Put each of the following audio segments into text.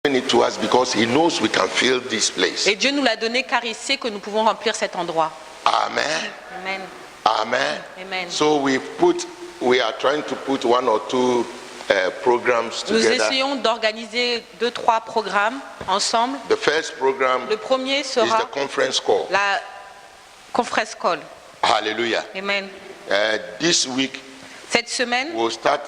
given it to us because He knows we can fill this place. Et Dieu nous l'a donné car il sait que nous pouvons remplir cet endroit. Amen. Amen. Amen. Amen. So we are trying to put one or two programs Nous together. essayons d'organiser 2-3 programmes ensemble. The first program Le premier is sera the conference call. la conference call. Hallelujah. Amen. This week Cette semaine, we'll start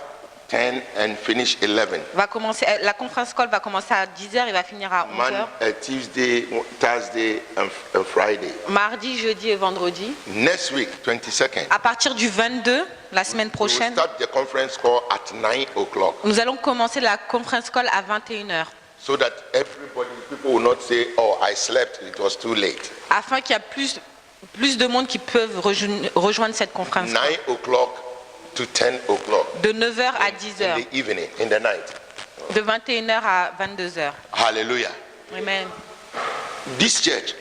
10 and finish 11. la conference call va commencer à 10h et va finir à 11h. Tuesday, Thursday and Friday. Mardi, jeudi et vendredi. Next week, 22nd. À partir du 22, la semaine We will prochaine, start the conference call at 9 o'clock nous allons commencer la conference call à 21h. so that people will not say, oh, I slept, it was too late. Afin qu'il y ait plus de monde qui peuvent rejoindre cette conférence. 9 o'clock to 10 o'clock De 9h à in 10h. the evening, in the night. De 21h à 22h. Hallelujah. Amen. This church,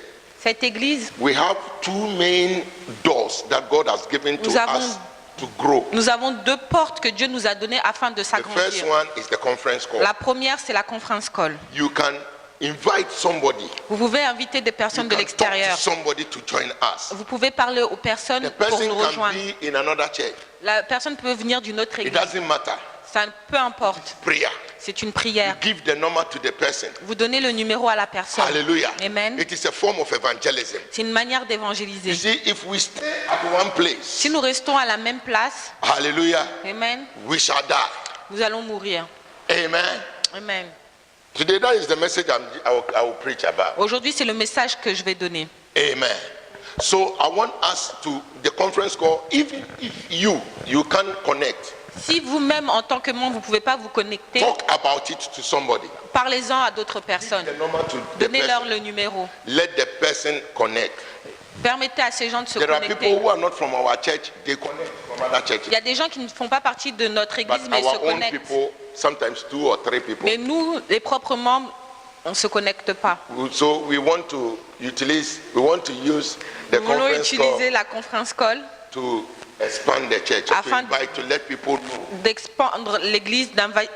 Cette église, we have two main doors that God has given to Nous avons- us to grow. nous avons 2 portes que Dieu nous a données afin de The first s'agrandir. one is the conference call. La première, c'est la conférence call. You can invite somebody. Vous pouvez inviter des personnes You de can talk l'extérieur. to somebody to join us. Vous pouvez parler aux personnes The pour person nous can rejoindre. be in another church. La personne peut venir d'une autre It église. doesn't matter. Ça peu importe. Prayer. C'est une prière. Give the number to the person. Vous donnez le numéro à la personne. Hallelujah. Amen. It is a form of evangelism. C'est une manière You d'évangéliser. see, if we stay at one place, Si nous restons à la même place, hallelujah, amen, we shall die. nous allons mourir. Amen. Amen. Today, that is the message I will preach about. Aujourd'hui, c'est le message que je vais donner. Amen. So I want us to, the conference call, even if you can connect, Si vous-même, en tant que membre, vous ne pouvez pas vous connecter, talk about it to somebody. parlez-en à d'autres personnes. The number to the Donnez-leur person. le numéro. Let the person connect. Permettez à ces gens de se There are people connecter. who are not from our church, they connect from other churches. Il y a des gens qui ne font pas partie de notre But église, mais ils se our own connectent. people, sometimes 2 or 3 people. Mais nous, les propres membres, on ne se connecte pas. So we want to use the Nous voulons conference utiliser call la conférence call to expand the church, to Afin invite, to let people know d'expandre l'église,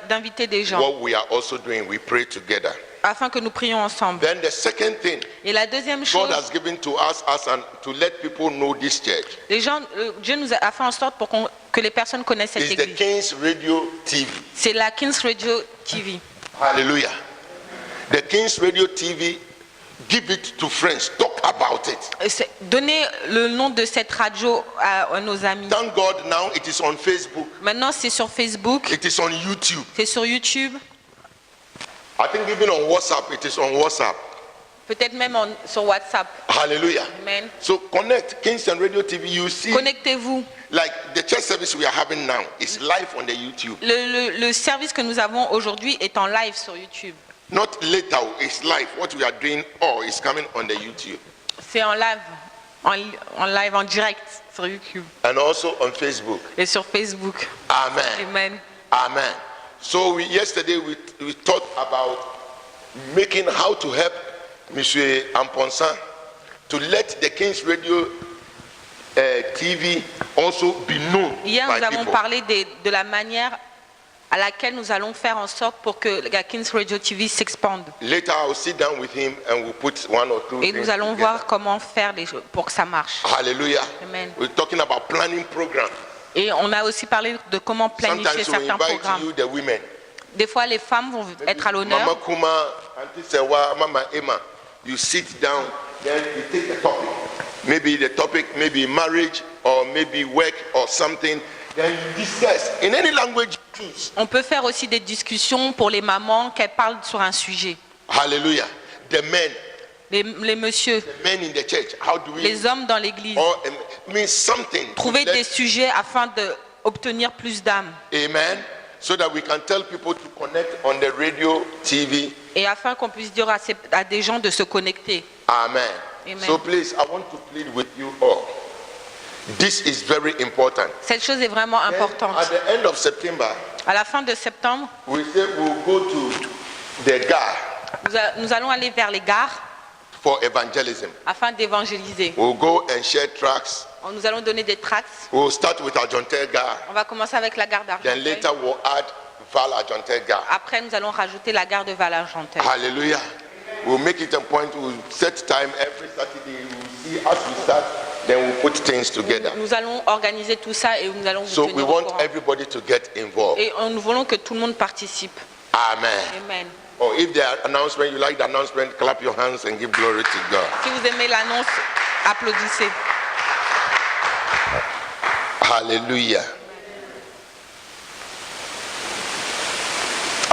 d'inviter des gens, what we are also doing. We pray together. afin que nous prions ensemble. Then the second thing Et la deuxième God chose, has given to us to let people know this church les gens, Dieu nous a fait en sorte pour que les personnes connaissent cette is the église. King's Radio TV. C'est la King's Radio TV. Hallelujah. The King's Radio TV, give it to friends. Talk about it. Donnez le nom de cette radio à nos amis. Thank God now it is on Facebook. Maintenant, c'est sur Facebook, It is on YouTube. c'est sur YouTube, I think even on WhatsApp, it is on WhatsApp. peut-être même sur WhatsApp. Hallelujah. Amen. So connect Kings and Radio TV. You see, Connectez-vous. like the church service we are having now is live on the YouTube. Le service que nous avons aujourd'hui est en live sur YouTube. Not later, it's live. What we are doing all is coming on the YouTube. C'est en live, en direct sur YouTube And also on Facebook. et sur Facebook. Amen. Amen. Amen. So yesterday we talked about making how to help Monsieur Amponsan to let the King's Radio TV also be known Hier, by nous avons people. parlé de la manière à laquelle nous allons faire en sorte pour que la King's Radio TV s'expande. Later, I will sit down with him and we'll put one or two Et things nous allons together. voir comment faire les choses pour que ça marche. Hallelujah. Amen. We're talking about planning programs. Et on a aussi parlé de comment planifier Sometimes we certains invite programmes. you, the women. Des fois, les femmes vont être à Mama l'honneur. Kuma, Auntie Sewa, Mama Emma. You sit down, then you take the topic. Maybe the topic, maybe marriage or maybe work or something. Then you discuss in any language you choose. On peut faire aussi des discussions pour les mamans qu'elles parlent sur un sujet. Hallelujah. The men, Les messieurs, the men in the church. How do we? les hommes dans l'église, Or means something. to trouver let- des sujets afin d'obtenir plus d'âmes. Amen. So that we can tell people to connect on the radio, TV. Et afin qu'on puisse dire à des gens de se connecter. Amen. Amen. So please, I want to plead with you all. This is very important. Cette chose est vraiment Then, importante. at the end of September, À la fin de septembre, we say we'll go to the GAR nous allons aller vers les gares for evangelism. afin d'évangéliser. We'll go and share tracts. Nous allons donner des tracts. We'll start with our Jontel GAR. On va commencer avec la gare Then d'Argenteuil. later we'll add Val Ajontega. Après, nous allons rajouter la gare de Val-Argenteuil. Hallelujah. We'll make it a point. We'll set time every Saturday. We'll see as we start. Then we'll put things together. Nous allons organiser tout ça et nous allons vous So tenir we au want courant. everybody to get involved. Et nous voulons que tout le monde participe. Amen. Amen. Or if there are announcements, you like the announcement, clap your hands and give glory to God. Si vous aimez l'annonce, applaudissez. Hallelujah.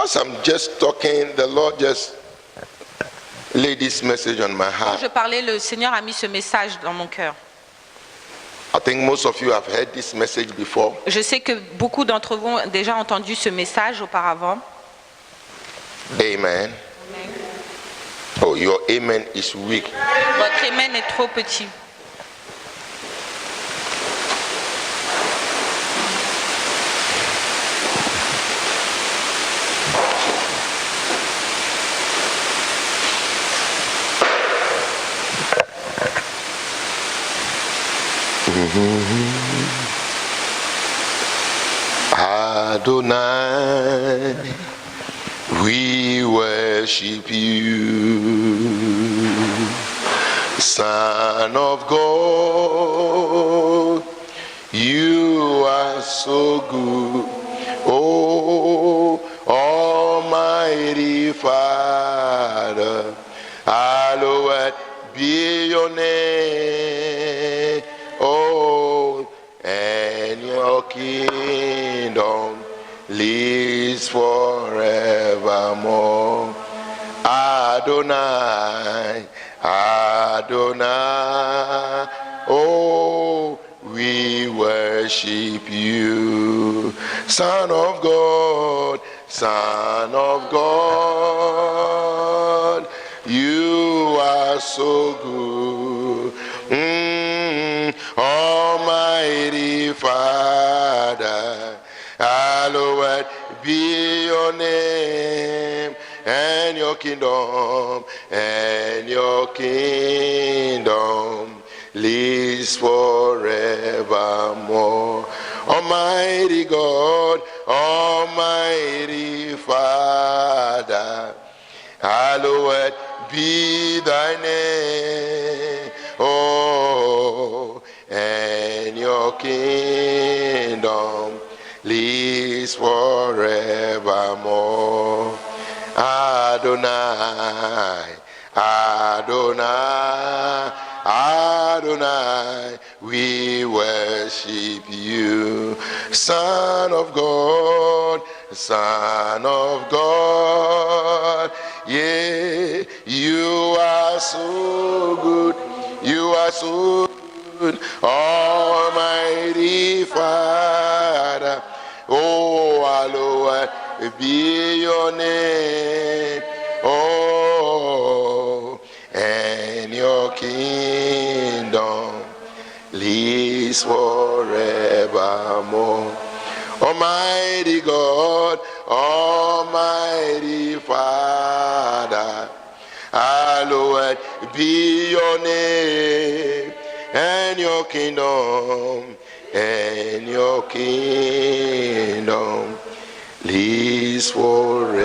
As I'm just talking, the Lord just laid this message on my Quand heart. je parlais, le Seigneur a mis ce message dans mon cœur. I think most of you have heard this message before. Je sais que beaucoup d'entre vous ont déjà entendu ce message auparavant. Amen. Oh, your amen is weak. Votre amen est trop petit. Adonai, we worship you, Son of God. You are so good, oh Almighty Father. Hallowed be your name, oh, and your kingdom lives forevermore. Adonai, Adonai, oh, we worship you, Son of God, Son of God. You are so good, Almighty Father. Hallowed be your name, and your kingdom lives forevermore. Almighty God, Almighty Father, hallowed be thy name, oh, and your kingdom lives forevermore. Adonai, Adonai, Adonai, we worship you, Son of God, Son of God. Yeah, you are so good, you are so good, Almighty Father. Oh, hallowed be your name, oh, and your kingdom lives forevermore. Almighty God, Almighty Father, hallowed be your name, and your kingdom lives forevermore.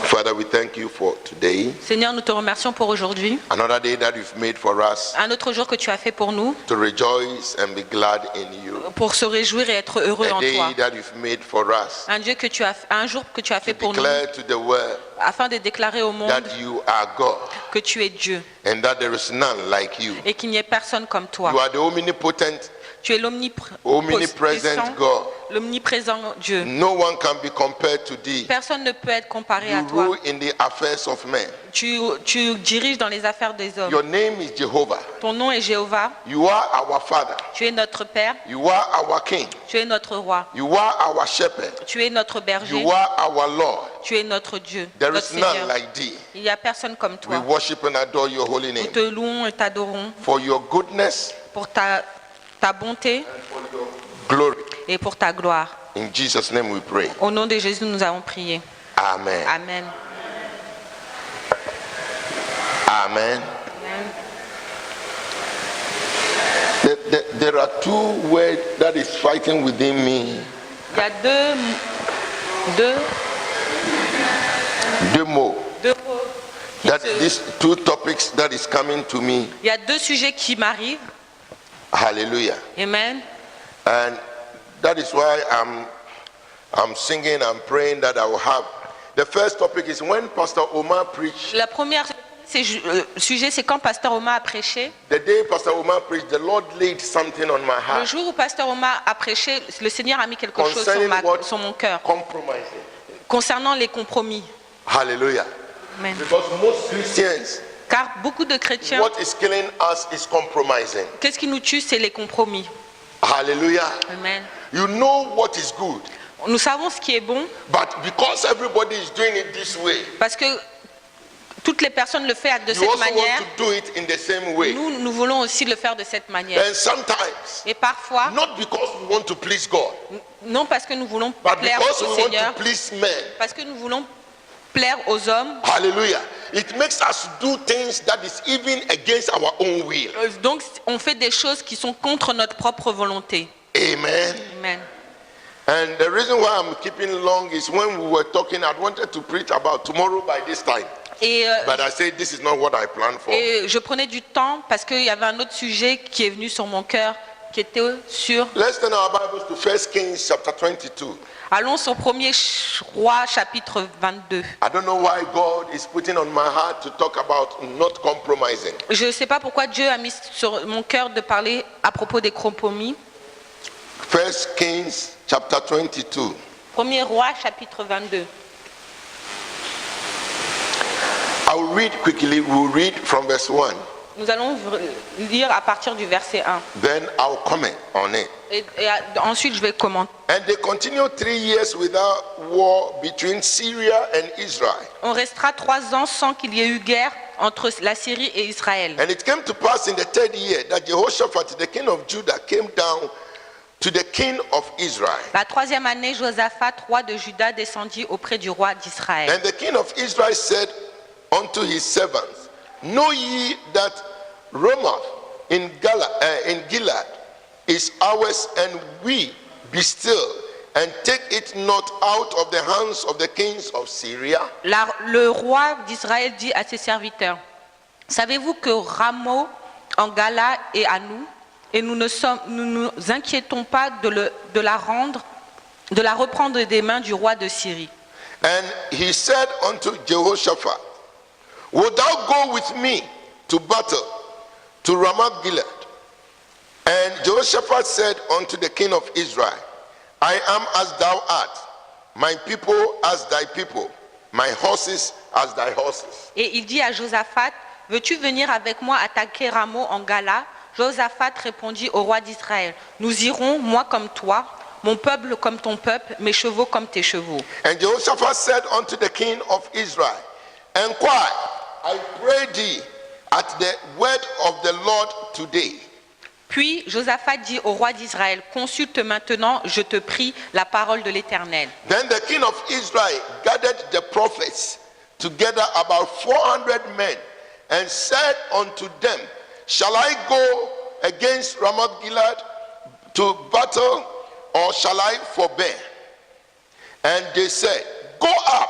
Father, we thank you for today. Seigneur, nous te remercions pour aujourd'hui. Another day that you've made for us Un autre jour que tu as fait pour nous, to rejoice and be glad in you. pour se réjouir et être heureux A en day toi. that you've made for us Un jour que tu as fait pour nous, declare to the world afin de déclarer au monde that you are God que tu es Dieu and that there is none like you. et qu'il n'y ait personne comme toi. You are the omnipotent, Tu es omnipresent God. l'omniprésent Dieu. No one can be compared to thee. Personne ne peut être comparé You à toi. rule in the affairs of men. Tu diriges dans les affaires des hommes. Your name is Jehovah. Ton nom est Jéhovah. You are our Father. Tu es notre Père. You are our King. Tu es notre Roi. You are our Shepherd. Tu es notre berger. You are our Lord. Tu es notre Dieu, There notre is none Seigneur. like thee. Il n'y a personne comme We toi. worship and adore your holy Nous name te louons et t'adorons for your goodness pour ta bonté and for your glory. et pour ta gloire. In Jesus' name we pray. Au nom de Jésus, nous avons prié. Amen. Amen. Amen. There are two words that is fighting within me Il y a deux mots. deux mots. That these two topics that is coming to me. Il y a deux sujets qui m'arrivent. Hallelujah. Amen. And that is why I'm singing and praying that I will have. The first topic is when Pastor Omar preached. La première sujet, c'est quand Pasteur Omar a prêché. The day Pastor Omar preached, the Lord laid something on my Le heart jour où Pasteur Omar a prêché, le Seigneur a mis quelque chose concerning what sur mon cœur compromising. concernant les compromis. Hallelujah. Amen. Because most Christians, Car beaucoup de chrétiens, what is killing us is compromising. qu'est-ce qui nous tue? C'est les compromis. Hallelujah. Amen. You know what is good, Nous savons ce qui est bon but because everybody is doing it this way, parce que toutes les personnes le font de you cette also manière. want to do it in the same way. Nous voulons aussi le faire de cette manière. And sometimes, Et parfois, not because we want to please God, non parce que nous voulons but plaire because au we want Seigneur, to please men. parce que nous voulons plaire aux hommes. Hallelujah. It makes us do things that is even against our own will. Donc on fait des choses qui sont contre notre propre volonté. Amen. Amen. And the reason why I'm keeping long is when we were talking, I wanted to preach about tomorrow by this time. Et, But I said this is not what I planned for. et je prenais du temps parce qu'il y avait un autre sujet qui est venu sur mon cœur, qui était sur... Let's turn our Bibles to 1 Kings chapter 22. Allons sur 1er Roi chapitre 22. I don't know why God is putting on my heart to talk about not compromising. Je ne sais pas pourquoi Dieu a mis sur mon cœur de parler à propos des compromis. 1 Kings chapter 22. 1er Roi chapitre 22. I will read quickly. We will read from verse 1. Nous allons lire à partir du verset 1. Then I'll comment on it. Et ensuite, je vais commenter. And they continued 3 years without war between Syria and Israel. On restera 3 ans sans qu'il y ait eu guerre entre la Syrie et Israël. And it came to pass in the 3rd year that Jehoshaphat, the king of Judah, came down to the king of Israel. La 3e année, Josaphat, roi de Juda, descendit auprès du roi d'Israël. And the king of Israel said unto his servants, Know ye that Ramoth in Gilead is ours, and we be still, and take it not out of the hands of the kings of Syria? Le roi d'Israël dit à ses serviteurs, savez-vous que Ramoth en Gala est à nous, et nous nous inquiétons pas de la reprendre des mains du roi de Syrie. And he said unto Jehoshaphat, Wilt thou go with me to battle to Ramoth Gilead? And Jehoshaphat said unto the king of Israel, I am as thou art, my people as thy people, my horses as thy horses. Et il dit à Josaphat, veux-tu venir avec moi attaquer Ramoth en Gala? Josaphat répondit au roi d'Israël, nous irons, moi comme toi, mon peuple comme ton peuple, mes chevaux comme tes chevaux. And Jehoshaphat said unto the king of Israel, Enquire, I pray thee, at the word of the Lord today. Puis Josaphat dit au roi d'Israël, consulte maintenant, je te prie, la parole de l'Éternel. Then the king of Israel gathered the prophets together, about 400 men, and said unto them, Shall I go against Ramoth Gilead to battle, or shall I forbear? And they said, Go up,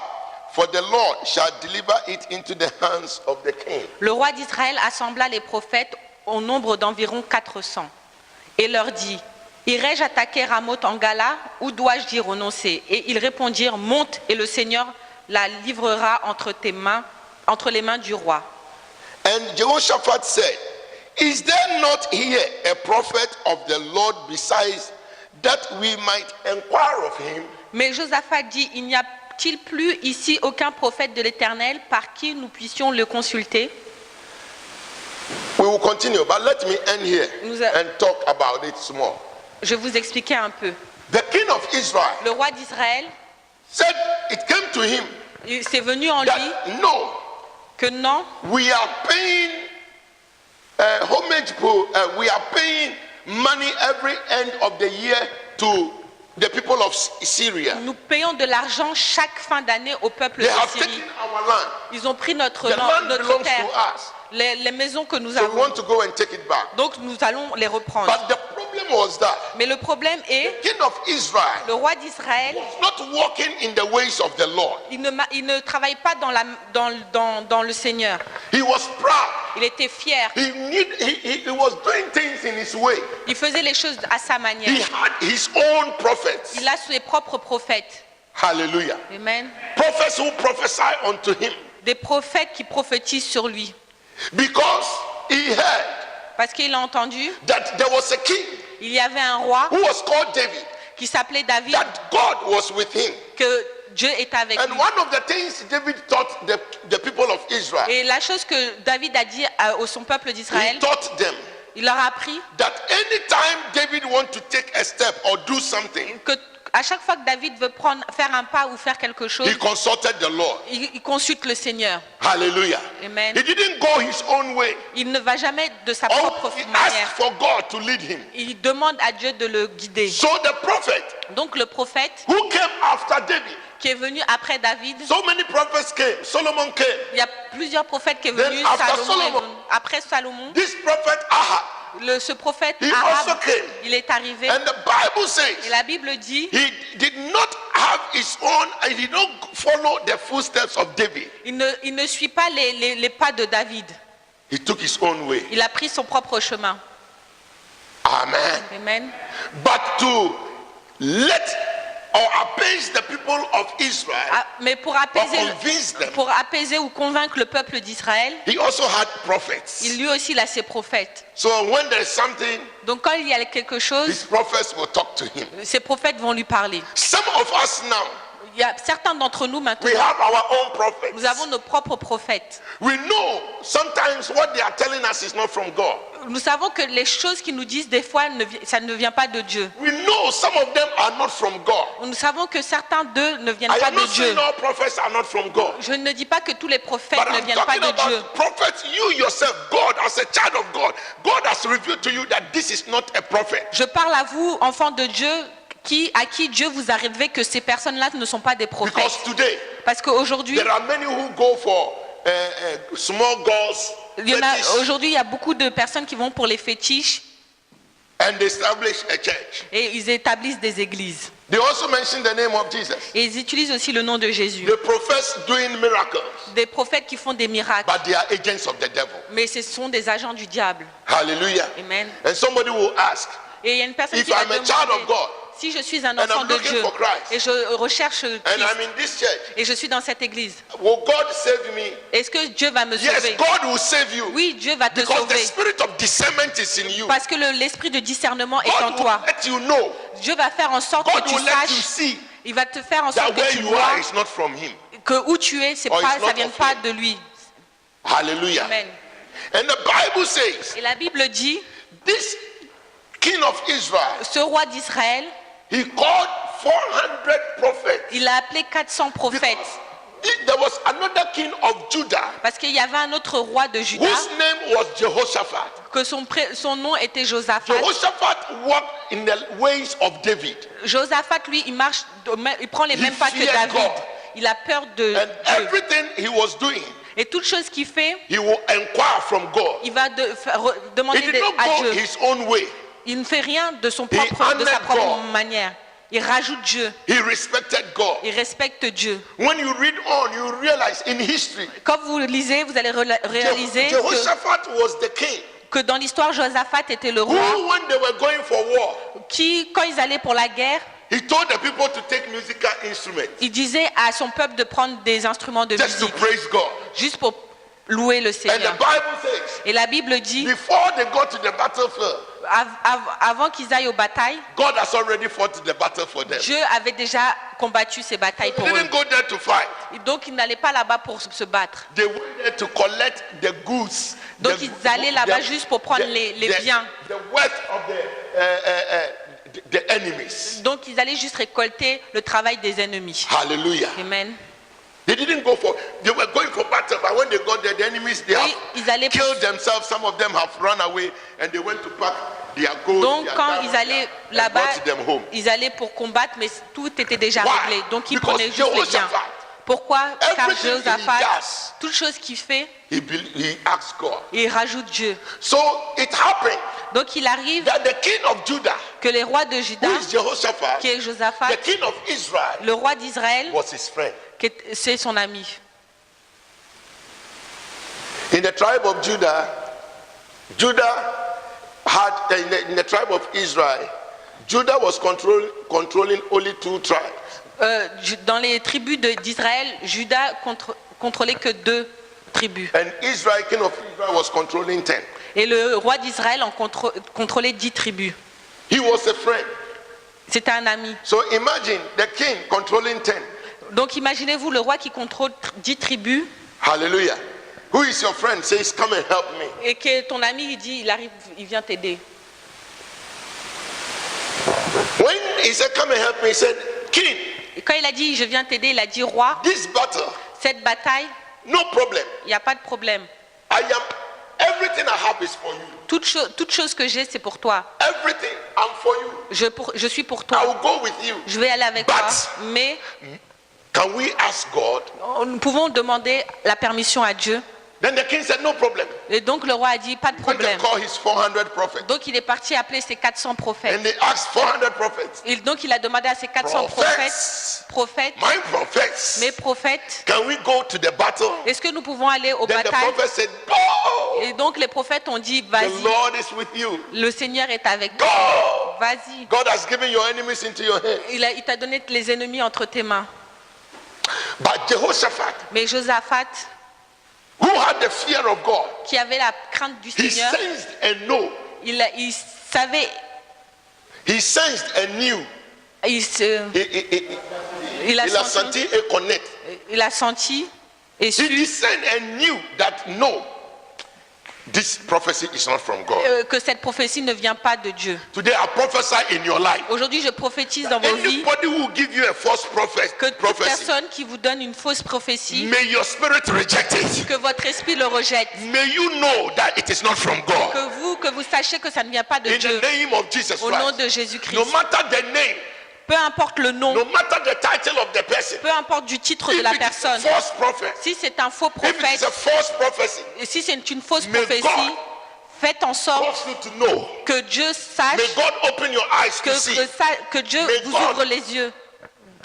for the Lord shall deliver it into the hands of the king. Le roi d'Israël assembla les prophètes au nombre d'environ 400 et leur dit, irai-je attaquer Ramoth en Gala ou dois-je y renoncer? Et ils répondirent, monte et le Seigneur la livrera entre les mains du roi. And Jehoshaphat said, Is there not here a prophet of the Lord besides, that we might inquire of him? Mais Josaphat dit, il n'y a-t-il plus ici aucun prophète de l'Éternel par qui nous puissions le consulter? We will continue, but let me end here and talk about it small. Je vais vous expliquer un peu. The king of Israel Le roi d'Israël, said it came to him c'est venu en lui that no, que non, we are paying homage, we are paying money every end of the year to the people of Syria. nous payons de l'argent chaque fin d'année au peuple They de have Syrie. taken our land. Ils ont pris notre The land notre belongs terre, to us. les maisons que nous So we avons. want to go and take it back. Donc nous allons les reprendre. But the problem problem was that Mais le problème est, the king of Israel le roi d'Israël, was not walking in the ways of the Lord. il ne travaille pas dans le Seigneur. He was proud. Il était fier. He was doing things in his way. Il faisait les choses à sa He manière. had his own prophets. Il a ses propres prophètes. Hallelujah. Amen. Prophets who prophesy unto him Des prophètes qui prophétisent sur lui. because he heard Parce qu'il a entendu, that there was a king il y avait un roi who was called David, qui s'appelait David, that God was with him. que Dieu était avec And lui. one of the things David taught the people of Israel, Et la chose que David a dit à son peuple he d'Israël, taught them il leur a appris that anytime David wants to take a step or do something, que à chaque fois que David veut faire un pas ou faire quelque chose, he consulted the Lord. il consulte le Seigneur. Hallelujah. Amen. He didn't go his own way. Il ne va jamais de sa Or propre he manière. asked for God to lead him. Il demande à Dieu de le guider. So the prophet Donc le prophète who came after David, qui est venu après David, so many prophets came. Solomon came. il y a plusieurs prophètes qui sont Then venus. after Salomon est Solomon, venu. Après Salomon, This prophet Ahab, ce prophète he also arabe, came. il est arrivé. And the Bible Et says la Bible dit, he did not have his own, he did not follow the footsteps of David. il ne suit pas les pas de David. He took his own way. Il a pris son propre chemin. Amen. Amen. But to let or appease the people of Israel, Ah, mais pour convince them. apaiser ou convaincre le peuple d'Israël, he also had prophets. lui aussi il a ses prophètes. So when there's something, Donc quand il y a quelque chose, his prophets will talk to him. ces prophètes vont lui parler. Some of us now, Il y a certains d'entre nous maintenant, we have our own prophets. nous avons nos propres prophètes. We know sometimes what they are telling us is not from God. Nous savons que les choses qu'ils nous disent, des fois, ça ne vient pas de Dieu. We know some of them are not from God. Nous savons que certains d'eux ne viennent I pas am de not Dieu. saying all prophets are not from God. Je ne dis pas que tous les prophètes But ne I'm viennent pas talking de Dieu. about prophets, you yourself, God, as a child of God, God has revealed to you that this is not a prophet. Je parle à vous, enfants de Dieu, à qui Dieu vous a révélé que ces personnes-là ne sont pas des prophètes. Because today, Parce qu'aujourd'hui, there are many who go for small girls, fetish, aujourd'hui, il y a beaucoup de personnes qui vont pour les fétiches and they establish a church. et ils établissent des églises. They also mention the name of Jesus. Et ils utilisent aussi le nom de Jésus. They profess doing miracles, Des prophètes qui font des miracles, but they are agents of the devil. mais ce sont des agents du diable. Hallelujah. Amen. And somebody will ask, Et il y a une personne if qui va I'm a child of demander, God si je suis un and enfant I'm de looking Dieu for Christ, et je recherche and Christ I'm in this church, et je suis dans cette église, will God save me? est-ce que Dieu va me Yes, sauver? God will save you. Oui, Dieu va te Because the sauver. spirit of discernment is in you. Parce que l'esprit de discernement est en God will toi. let you know. Dieu va faire en sorte God que tu will let you saches, see il va te faire en that sorte where que tu you vois are is not from him. que où tu es, Or ça it's not vient of pas him. de lui. Hallelujah. Amen. And the Bible says, Et la Bible dit, this king of Israel, ce roi d'Israël, he called 400 prophets. il a appelé 400 prophètes. There was another king of Judah Parce qu'il y avait un autre roi de Juda, whose name was Jehoshaphat. que son nom était Josaphat. Jehoshaphat walked in the ways of David. Josaphat, lui, il prend les He mêmes pas que feared David. God. Il a peur de And Dieu. everything he was doing, Et toute chose qu'il fait, he will inquire from God. il va He demander did not à go Dieu. his own way. Il ne fait rien de sa honored propre God. manière. Il rajoute Dieu. He respected God. Il respecte Dieu. When you read on, you realize in history, Quand vous lisez, vous allez réaliser Jehoshaphat was the king que dans l'histoire, Josaphat était le roi who, when they were going for war, qui, quand ils allaient pour la guerre, he told the people to take musical instruments il disait à son peuple de prendre des instruments de just to musique, praise God. juste pour louer le And the Seigneur. Bible says, Et la Bible dit, before they got to the battlefield, avant qu'ils aillent aux batailles, God has already fought the battle for them. Dieu avait déjà combattu ces batailles They pour eux. didn't go there to fight. Et donc ils n'allaient pas là-bas pour se battre. They went there to collect the goods. Donc ils allaient là-bas juste pour prendre les biens. The wealth of the enemies. Donc ils allaient juste récolter le travail des ennemis. Hallelujah. Amen. They didn't go for, they were going for battle, but when they got there, the enemies, they Oui, ils allaient have killed themselves. Some of them have run away and they went to pack their gold. Donc their quand diamonds, ils allaient and là-bas, brought them home. ils allaient pour combattre, mais tout était déjà Why? réglé. Donc ils Because prenaient juste les biens. Jehoshaphat Pourquoi? Car Everything he Josaphat, does, toute chose qu'il fait, he asks God. il rajoute Dieu. So it happened Donc il arrive that the king of Judah, que les rois de who Juda, is Jehoshaphat, qui est Josaphat, the king of Israel, le roi d'Israël, was his friend. c'est son ami. In the tribe of Judah, had in the tribe of Israel, Judah was controlling only 2 tribes. Dans les tribus d'Israël, Juda contrôlait que 2 tribus. And Israel, king of Israel, was controlling 10. Et le roi d'Israël en contrôlait 10 tribus. He was a friend. C'était un ami. So imagine the king controlling 10. Donc imaginez-vous le roi qui contrôle 10 tribus. Hallelujah. Who is your friend? Says, come and help me. Et que ton ami il dit, il arrive, il vient t'aider. When he said, come and help me, he said, king, Et quand il a dit, je viens t'aider, il a dit, roi, this battle, cette bataille, no problem. il n'y a pas de problème. Everything I have is for you. Toute chose que j'ai, c'est pour toi. Everything, I'm for you. Je suis pour I toi. will go with you. Je vais aller avec But- toi. Mais Can we ask God? nous pouvons demander la permission à Dieu. Then the king said, no problem. Et donc le roi a dit, pas de He went problème. to call his 400 prophets. Donc il est parti appeler ses 400 prophètes. And they asked 400 prophets, Et donc il a demandé à ses 400 prophètes, my prophets, mes prophètes, can we go to the battle? est-ce que nous pouvons aller aux Then the batailles? prophet said, go. Et donc les prophètes ont dit, The vas-y, Lord is with you. le Seigneur est avec Go. toi. Vas-y. God has given your enemies into your hand. Il t'a donné les ennemis entre tes mains. But Jehoshaphat, Mais Josaphat, who had the fear of God, qui avait la crainte du he Seigneur, sensed and know. il savait, He sensed and knew. il a Il a senti, senti et connaître. il a senti et He su discerned and knew that no, this prophecy is not from God. que cette prophétie ne vient pas de Dieu. Today I prophesy in your life. Aujourd'hui, je prophétise dans vos vies Anybody who give you a false que toute prophecy, personne qui vous donne une fausse prophétie, may your spirit reject it. que votre esprit le rejette. May you know that it is not from God. Que vous sachiez que ça ne vient pas de In Dieu. the name of Jesus Au nom Christ. de Jésus-Christ. No matter the name, Peu importe le nom, no matter the title of the person, peu importe du titre de if la it is a personne, false prophet, si c'est un faux if it is prophète, a false prophecy, et si c'est une fausse May prophétie, God faites en sorte cause you to know. que Dieu sache, May God open your eyes to see. que Dieu May vous God ouvre les yeux,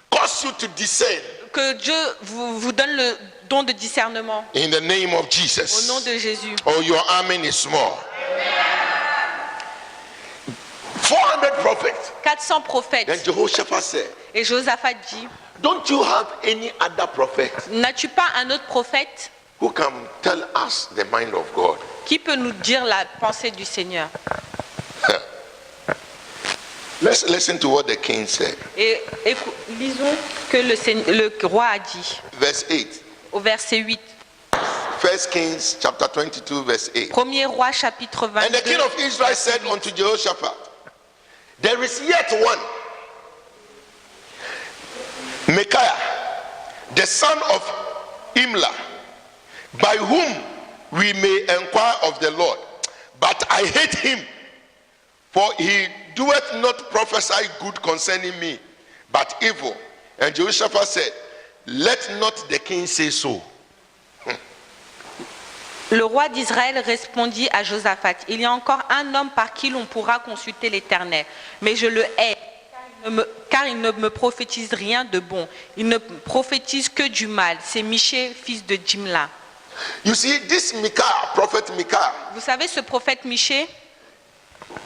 Cause you to discern. que Dieu vous donne le don de discernement. In the name of Au Jesus. nom de Jésus. Oh, your amen is small. 400 prophets. 400 prophètes. Then Jehoshaphat said, Et Josaphat dit, don't you have any other prophet n'as-tu pas un autre prophète who can tell us the mind of God? qui peut nous dire la pensée du Seigneur? Let's listen to what the king said. Et lisons que le roi a dit Verse 8. au verset 8. 1 Kings chapter 22, verse 8. Premier roi chapitre And the 22. king of Israel said unto Jehoshaphat, there is yet one, Micaiah, the son of Imlah, by whom we may inquire of the Lord. But I hate him, for he doeth not prophesy good concerning me, but evil. And Jehoshaphat said, let not the king say so. Le roi d'Israël répondit à Josaphat, il y a encore un homme par qui l'on pourra consulter l'Éternel, mais je le hais, car il ne me prophétise rien de bon. Il ne prophétise que du mal. C'est Michée, fils de Jimla. You see, this Micaiah, prophet Micaiah, Vous savez, ce prophète Michée,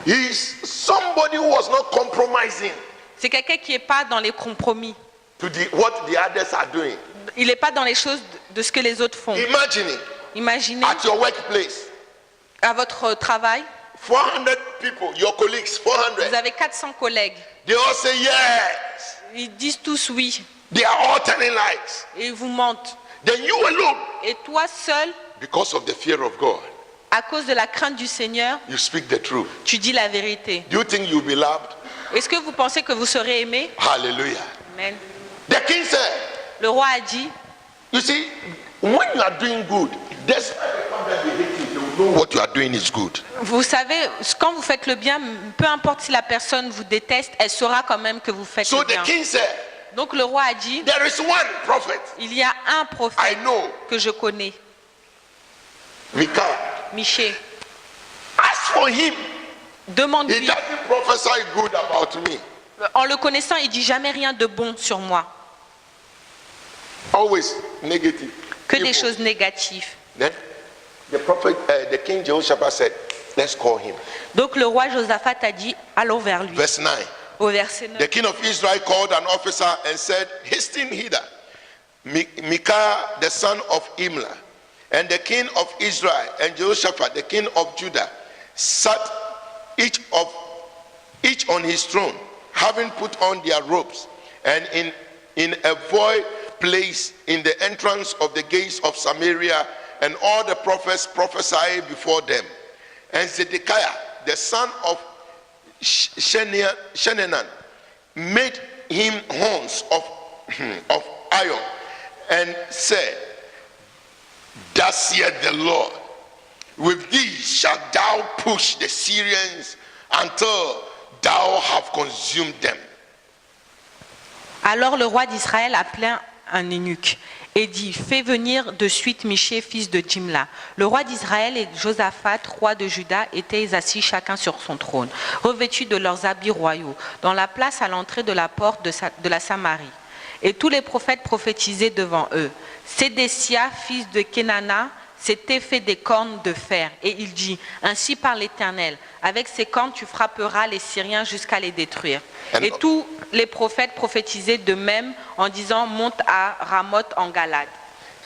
he is somebody who was not compromising c'est quelqu'un qui n'est pas dans les compromis. to what the others are doing. Il n'est pas dans les choses de ce que les autres font. Imagine it, Imaginez, at your workplace, à votre travail, 400 people, your colleagues, vous 400, avez 400 collègues. they all say yes. Ils disent tous oui They are all telling lies. et ils vous mentent. Then you alone, Et toi seul, because of the fear of God, à cause de la crainte du Seigneur, you speak the truth. tu dis la vérité. Do you think you'll be loved? Est-ce que vous pensez que vous serez aimé? Hallelujah. Amen. The king said, Le roi a dit, you see, when you are doing good, despite the fact that they hate you, they will know what you are doing is good. vous savez, quand vous faites le bien, peu importe si la personne vous déteste, elle saura quand même que vous faites So le the bien. king said, Donc le roi a dit, there is one prophet il y a un I prophète know, que je connais, Micaiah. Michée. Ask for him. He Demande-lui. doesn't prophesy good about me. En le connaissant, il dit jamais rien de bon sur moi, Always negative. que des Evil. choses négatives. Then the king Jehoshaphat said, let's call him. Donc le roi Josaphat a dit, allons vers lui. Verse 9. Au verset 9. The king of Israel called an officer and said, hasten hither, Micaiah the son of Imlah. And the king of Israel and Jehoshaphat, the king of Judah, sat each on his throne, having put on their robes, and in a void place in the entrance of the gates of Samaria, and all the prophets prophesied before them. And Zedekiah, the son of Shenanan, made him horns of iron, and said, thus saith the Lord, with these shalt thou push the Syrians until thou have consumed them. Alors le roi d'Israël appela un eunuque et dit, fais venir de suite Michée, fils de Jimla. Le roi d'Israël et Josaphat, roi de Juda, étaient assis chacun sur son trône, revêtus de leurs habits royaux, dans la place à l'entrée de la porte de la Samarie. Et tous les prophètes prophétisaient devant eux. Sédécia, fils de Kenana, s'était fait des cornes de fer. Et il dit, ainsi parle l'Éternel, avec ces cornes tu frapperas les Syriens jusqu'à les détruire. Et tous les prophètes prophétisaient de même en disant, monte à Ramoth en Galade.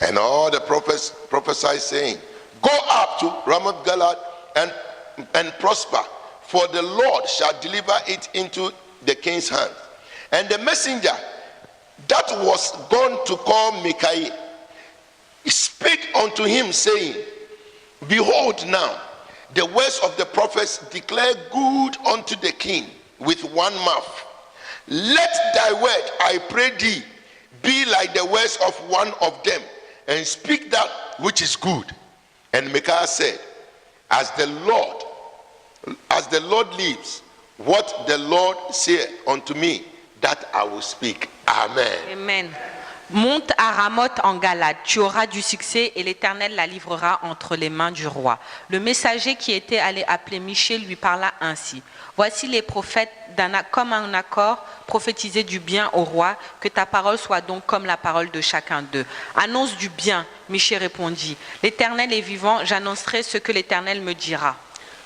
And all the prophets prophesied, saying, go up to Ramoth Galad and prosper, for the Lord shall deliver it into the king's hand. And the messenger that was gone to call Micaiah spake unto him, saying, behold now, the words of the prophets declare good unto the king with one mouth. Let thy word, I pray thee, be like the words of one of them, and speak that which is good. And Micaiah said, as the Lord lives, what the Lord said unto me, that I will speak. Amen. Amen. Monte à Ramoth en Galade, tu auras du succès et l'Éternel la livrera entre les mains du roi. Le messager qui était allé appeler Michée lui parla ainsi. Voici les prophètes comme un accord prophétisaient du bien au roi, que ta parole soit donc comme la parole de chacun d'eux. Annonce du bien, Michée répondit. L'Éternel est vivant, j'annoncerai ce que l'Éternel me dira.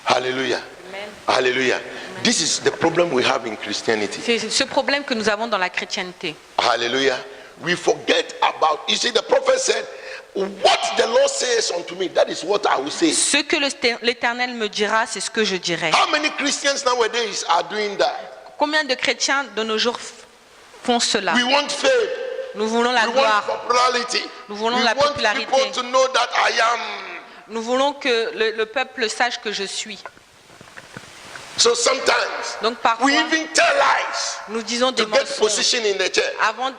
Hallelujah. Amen. Hallelujah. This is the problem we have in Christianity. C'est ce problème que nous avons dans la chrétienté. Hallelujah. We forget about, you see, the prophet said, what the Lord says unto me, that is what I will say. Ce que l'Éternel me dira, c'est ce que je dirai. How many Christians nowadays are doing that? Combien de chrétiens de nos jours font cela? We want fame. Nous voulons la We want gloire. popularity. Nous voulons We la want popularité. people to know that I am. Nous voulons que le peuple sache que je suis. So sometimes Donc parfois, we even tell lies nous disons des to get mensonges position in the church.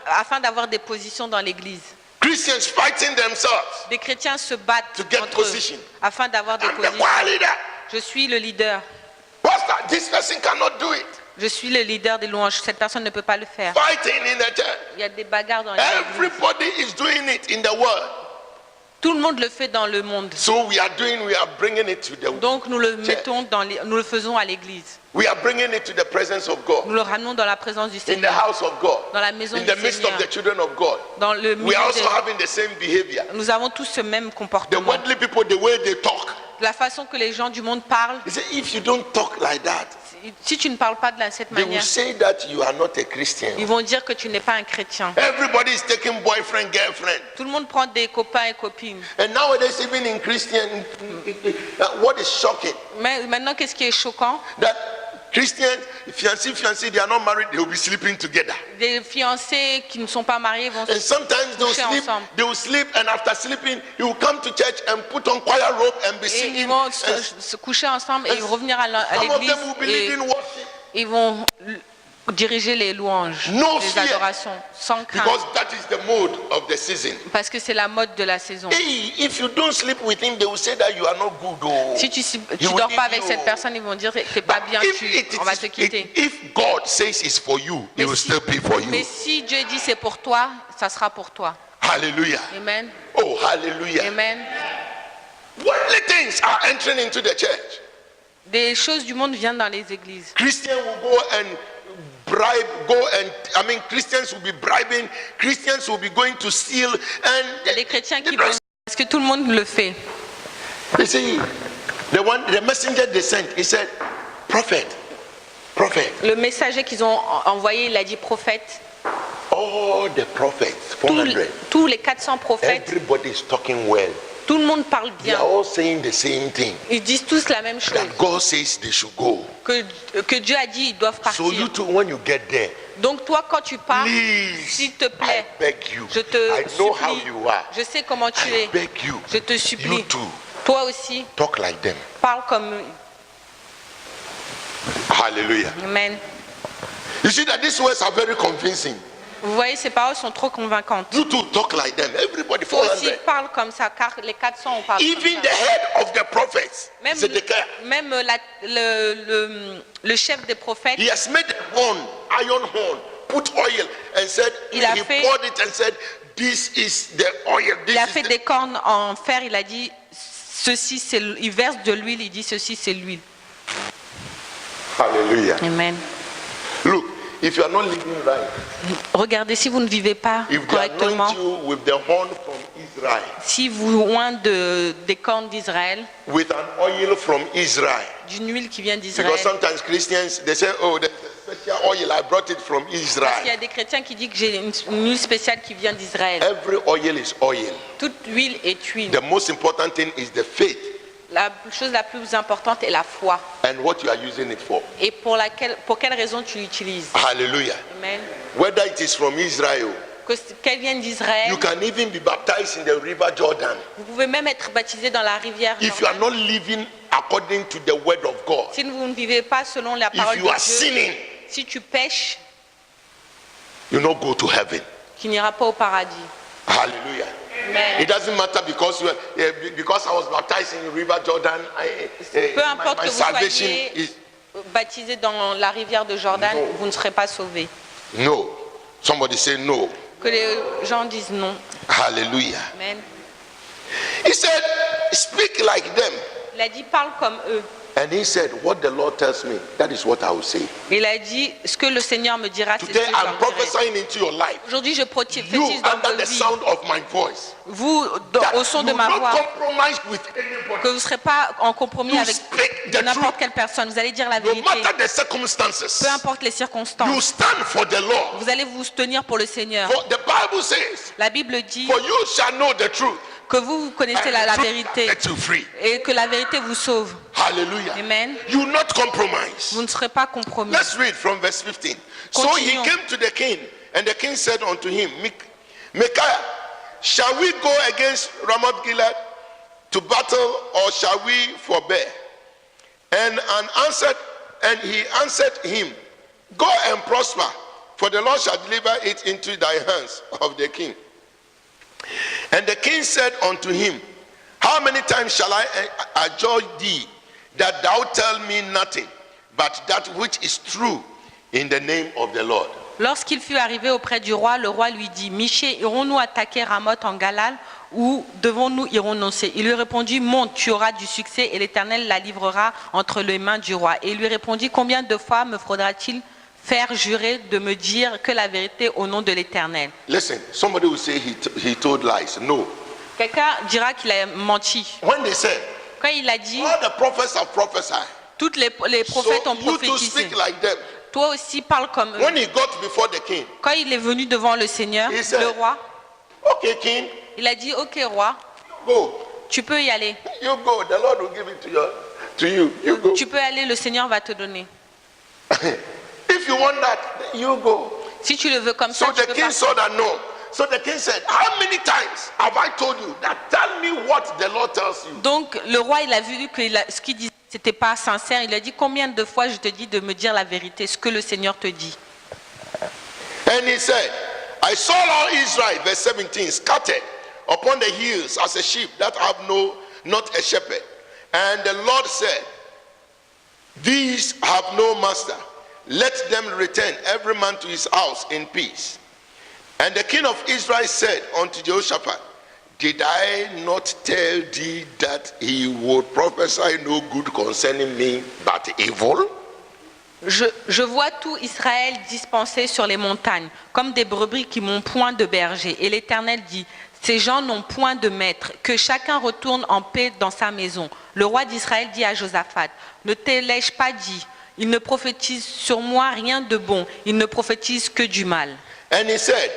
afin d'avoir des positions dans l'église. Christians fighting themselves Des chrétiens se battent to get entre eux position. afin d'avoir des I'm the positions. choir leader. Je suis le leader. Pastor, this person cannot do it. Je suis le leader des louanges. Cette personne ne peut pas le faire. Fighting in the church. Il y a des bagarres dans l'église. Everybody is doing it in the world. Tout le monde le fait dans le monde. So we are bringing it to the Donc nous le church. mettons nous le faisons à l'église. We are bringing it to the presence of God. Nous le ramenons dans la présence du In the Seigneur, house of God. dans la maison In du the midst Seigneur. of the children of God. Dans le We milieu are also des... having the same behavior. Nous avons tous ce même The comportement. worldly people, the way they talk. La façon que les gens du monde parlent, They say, if you don't talk like that, si tu ne parles pas de cette they will manière, say that you are not a Christian. ils vont dire que tu n'es pas un chrétien. Everybody is taking boyfriend, girlfriend. Tout le monde prend des copains et copines. And nowadays, even in Christian, what is shocking, Mais maintenant, qu'est-ce qui est choquant? that Christians, fiancé, they are not married, they will be sleeping together. Des fiancés qui ne sont pas mariés vont And sometimes they will sleep, and after sleeping, he will come to church and put on choir robe and be et singing. ils vont And se coucher ensemble et revenir à some of l'église them will be et leading worship. ils vont diriger les louanges, No les fear. adorations, sans crainte, Because that is the mode of the season. parce que c'est la mode de la saison. Hey, if you don't sleep with him, they will say that you are not good. Oh. Si tu He will dors leave pas avec you. cette personne, ils vont dire que t'es pas But bien, on va te quitter. if God says it's for you, Mais it will si- still be for Mais you. si Dieu dit c'est pour toi, ça sera pour toi. Hallelujah. Amen. Oh, hallelujah. Amen. Worldly things are entering into the church. Des choses du monde viennent dans les églises. Christians will go and Christians will be bribing, Christians will be going to steal, Il y a des and chrétiens qui vont... Parce que tout le monde le fait. you see, the messenger they sent, he said, prophet. Le messager qu'ils ont envoyé, il a dit prophète. All the prophets, 400, Tous les 400 prophètes, everybody is talking well. tout le monde parle They are bien. all saying the same thing. Ils disent tous la même chose. That God says they should go. Que Dieu a dit ils doivent So you partir. too, when you get there, Donc toi, quand tu pars, please, s'il te I plaît, beg you. je te I know how supplie. you are. Je sais comment tu I es. beg you. Je te You supplie. too, Toi aussi, talk like them. parle comme eux. Hallelujah. Amen. You see that these words are very convincing. Vous voyez, ces paroles sont trop convaincantes. You too, talk like them. Everybody, Toi aussi, 400. parle comme ça, car les 400, on parle Even comme the ça. head of the prophets, Même, Zedekiah, même le chef des prophètes, he has made a horn, iron horn, put oil, and said, Il a he fait- poured it and said, this is the oil. This il a is fait the... des cornes en fer, il a dit, ceci c'est il verse de l'huile, il dit, ceci c'est l'huile. Hallelujah. Amen. Look, if you are not living right, Regardez, si vous ne vivez pas if they correctement, anoint you with the horn from Israel, si vous loin des cornes d'Israël, with an oil from Israel, d'une huile qui vient d'Israël, because sometimes Christians, they say, oh, there's a special oil, I brought it from parce qu'il y Israel. a des chrétiens qui disent que j'ai une huile spéciale qui vient d'Israël. Every oil is oil. Toute huile est huile. The most important thing is the faith La chose la plus importante est la foi. and what you are using it for. Et pour quelle raison tu l'utilises. Hallelujah. Amen. Whether it is from Israel, Qu'elle vienne d'Israël, you can even be baptized in the river Jordan. vous pouvez même être baptisé dans la rivière If you are Jordan. not living according to the word of God, Si vous ne vivez pas selon la parole if you are de Dieu, sinning, si tu pêches, you will not go to heaven. tu n'iras pas au paradis. Hallelujah. Amen. It doesn't matter because because I was baptized in the river Jordan. Peu importe My que vous salvation soyez is baptisé dans la rivière de Jordan, No. vous ne serez pas sauvés. no. Somebody say no. Que les gens disent non. Hallelujah. Amen. He said, speak like them. Il a dit parle comme eux. And he said, what the Lord tells me, that is what I will say. Il a dit ce que le Seigneur me dira, c'est ce que Today je I'm leur dirai. prophesying into your life. Aujourd'hui, je You, prophétise dans under vos the vies. sound of my voice, Vous, that au son you de ma will voix, not compromise with anybody. que vous ne serez pas en compromis You avec speak the n'importe truth. quelle personne. Vous allez dire la No vérité. matter the circumstances, Peu importe les you circonstances. stand for the Lord. Vous allez vous tenir pour le Seigneur. For the Bible says, La Bible dit for you shall know the truth, que vous connaissez and la the truth vérité shall set you free. et que la vérité vous sauve. Hallelujah. Amen. You will not compromise. Vous ne serez pas compromis. Let's read from verse 15. So he Continuons. came to the king, and the king said unto him, Micaiah, shall we go against Ramoth Gilead to battle, or shall we forbear? And he answered him, Go and prosper, for the Lord shall deliver it into thy hands of the king. And the king said unto him, How many times shall I adjure thee that thou tell me nothing but that which is true in the name of the Lord? Lorsqu'il fut arrivé auprès du roi, le roi lui dit, Michée, irons-nous attaquer Ramoth en Galal ou devons-nous y renoncer? Il lui répondit, monte, tu auras du succès et l'Éternel la livrera entre les mains du roi. Et il lui répondit, combien de fois me faudra-t-il faire jurer de me dire que la vérité au nom de l'Éternel? Listen, somebody will say he told lies. No. Quelqu'un dira qu'il a menti. When they said, Quand il a dit, all the prophets have prophesied, toutes les prophètes so ont you to prophétisé. speak like them. Toi aussi, parle comme eux. When he got before the king, Quand il est venu devant le Seigneur, He said- le roi, okay, king, il a dit, ok roi, go. tu peux y aller. You go. The Lord will give it to you. You go. Tu peux aller, le Seigneur va te donner. If you want that, you go. Si tu le veux comme So ça, tu the peux king partir. saw that no. So the king said, How many times have I told you that? Tell me what the Lord tells you. Donc le roi, il a vu que ce qu'il disait, c'était pas sincère. Il a dit, combien de fois je te dis de me dire la vérité, ce que le Seigneur te dit. And he said, I saw all Israel, verse 17, scattered upon the hills as a sheep that have not a shepherd. And the Lord said, these have no master. Let them return every man to his house in peace. And the king of Israel said unto Jehoshaphat, did I not tell thee that he would prophesy no good concerning me, but evil? Je vois tout Israël dispersé sur les montagnes, comme des brebis qui n'ont point de berger. Et l'Éternel dit, ces gens n'ont point de maître, que chacun retourne en paix dans sa maison. Le roi d'Israël dit à Josaphat, ne te l'ai-je pas dit? Il ne prophétise sur moi rien de bon, il ne prophétise que du mal. And he said,